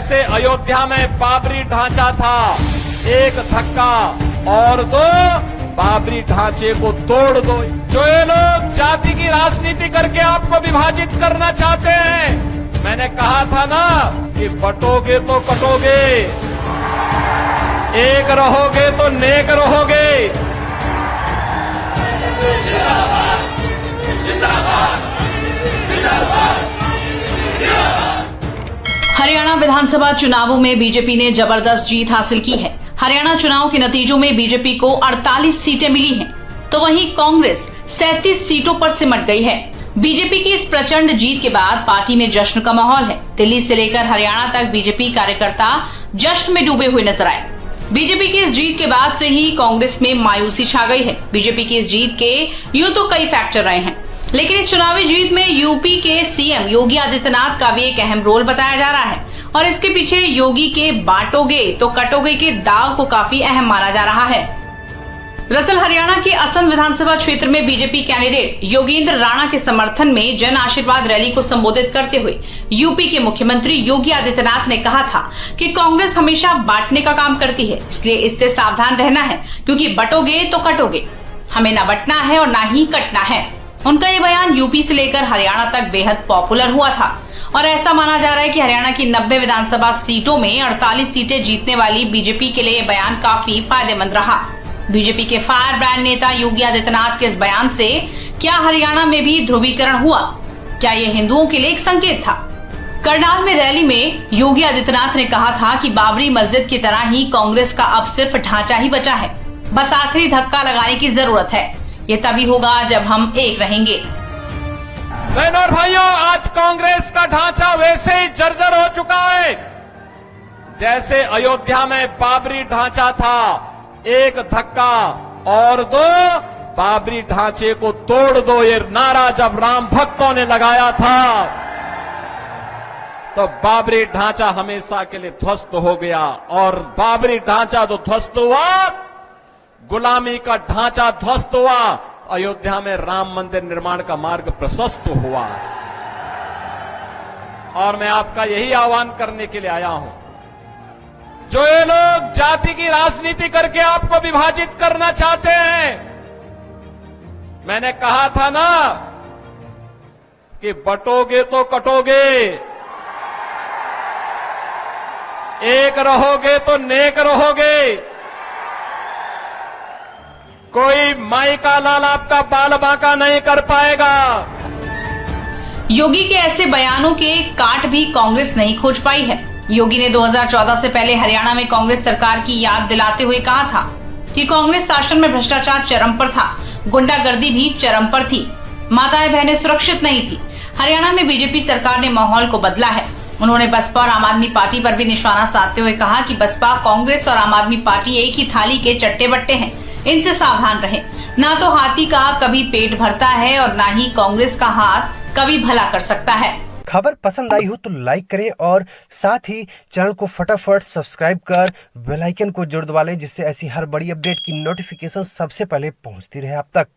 जैसे अयोध्या में बाबरी ढांचा था, एक धक्का और दो, बाबरी ढांचे को तोड़ दो। जो ये लोग जाति की राजनीति करके आपको विभाजित करना चाहते हैं, मैंने कहा था ना कि बटोगे तो कटोगे, एक रहोगे तो नेक रहोगे। हरियाणा विधानसभा चुनावों में बीजेपी ने जबरदस्त जीत हासिल की है। हरियाणा चुनाव के नतीजों में बीजेपी को 48 सीटें मिली हैं, तो वहीं कांग्रेस 37 सीटों पर सिमट गई है। बीजेपी की इस प्रचंड जीत के बाद पार्टी में जश्न का माहौल है। दिल्ली से लेकर हरियाणा तक बीजेपी कार्यकर्ता जश्न में डूबे हुए नजर आए। बीजेपी की इस जीत के बाद से ही कांग्रेस में मायूसी छा गई है। बीजेपी की इस जीत के यूं तो कई फैक्टर रहे हैं, लेकिन इस चुनावी जीत में यूपी के सीएम योगी आदित्यनाथ का भी एक अहम रोल बताया जा रहा है और इसके पीछे योगी के बांटोगे तो कटोगे के दाव को काफी अहम माना जा रहा है। दरअसल हरियाणा के असम विधानसभा क्षेत्र में बीजेपी कैंडिडेट योगेंद्र राणा के समर्थन में जन आशीर्वाद रैली को संबोधित करते हुए यूपी के मुख्यमंत्री योगी आदित्यनाथ ने कहा था कि कांग्रेस हमेशा बांटने का काम करती है, इसलिए इससे सावधान रहना है, क्योंकि बटोगे तो कटोगे। हमें न बंटना है और न ही कटना है। उनका ये बयान यूपी से लेकर हरियाणा तक बेहद पॉपुलर हुआ था और ऐसा माना जा रहा है कि हरियाणा की 90 विधानसभा सीटों में 48 सीटें जीतने वाली बीजेपी के लिए ये बयान काफी फायदेमंद रहा। बीजेपी के फायर ब्रांड नेता योगी आदित्यनाथ के इस बयान से क्या हरियाणा में भी ध्रुवीकरण हुआ? क्या ये हिंदुओं के लिए एक संकेत था? करनाल में रैली में योगी आदित्यनाथ ने कहा था कि बाबरी मस्जिद की तरह ही कांग्रेस का अब सिर्फ ढांचा ही बचा है, बस आखिरी धक्का लगाने की जरूरत है। ये तभी होगा जब हम एक रहेंगे। बहनों और भाइयों, आज कांग्रेस का ढांचा वैसे ही जर्जर हो चुका है जैसे अयोध्या में बाबरी ढांचा था, एक धक्का और दो, बाबरी ढांचे को तोड़ दो। ये नारा जब राम भक्तों ने लगाया था तो बाबरी ढांचा हमेशा के लिए ध्वस्त हो गया और बाबरी ढांचा तो ध्वस्त हुआ, गुलामी का ढांचा ध्वस्त हुआ, अयोध्या में राम मंदिर निर्माण का मार्ग प्रशस्त हुआ। और मैं आपका यही आह्वान करने के लिए आया हूं, जो ये लोग जाति की राजनीति करके आपको विभाजित करना चाहते हैं, मैंने कहा था ना कि बटोगे तो कटोगे, एक रहोगे तो नेक रहोगे। कोई माई का लाल आपका बाल बांका नहीं कर पाएगा। योगी के ऐसे बयानों के काट भी कांग्रेस नहीं खोज पाई है। योगी ने 2014 से पहले हरियाणा में कांग्रेस सरकार की याद दिलाते हुए कहा था कि कांग्रेस शासन में भ्रष्टाचार चरम पर था, गुंडागर्दी भी चरम पर थी, माताएं बहनें सुरक्षित नहीं थी। हरियाणा में बीजेपी सरकार ने माहौल को बदला है। उन्होंने बसपा और आम आदमी पार्टी पर भी निशाना साधते हुए कहा कि बसपा, कांग्रेस और आम आदमी पार्टी एक ही थाली के चट्टे बट्टे हैं, इनसे सावधान रहें। ना तो हाथी का कभी पेट भरता है और ना ही कांग्रेस का हाथ कभी भला कर सकता है। खबर पसंद आई हो तो लाइक करें और साथ ही चैनल को फटाफट सब्सक्राइब कर बेल आइकन को जरूर दबा लें, जिससे ऐसी हर बड़ी अपडेट की नोटिफिकेशन सबसे पहले पहुंचती रहे आप तक।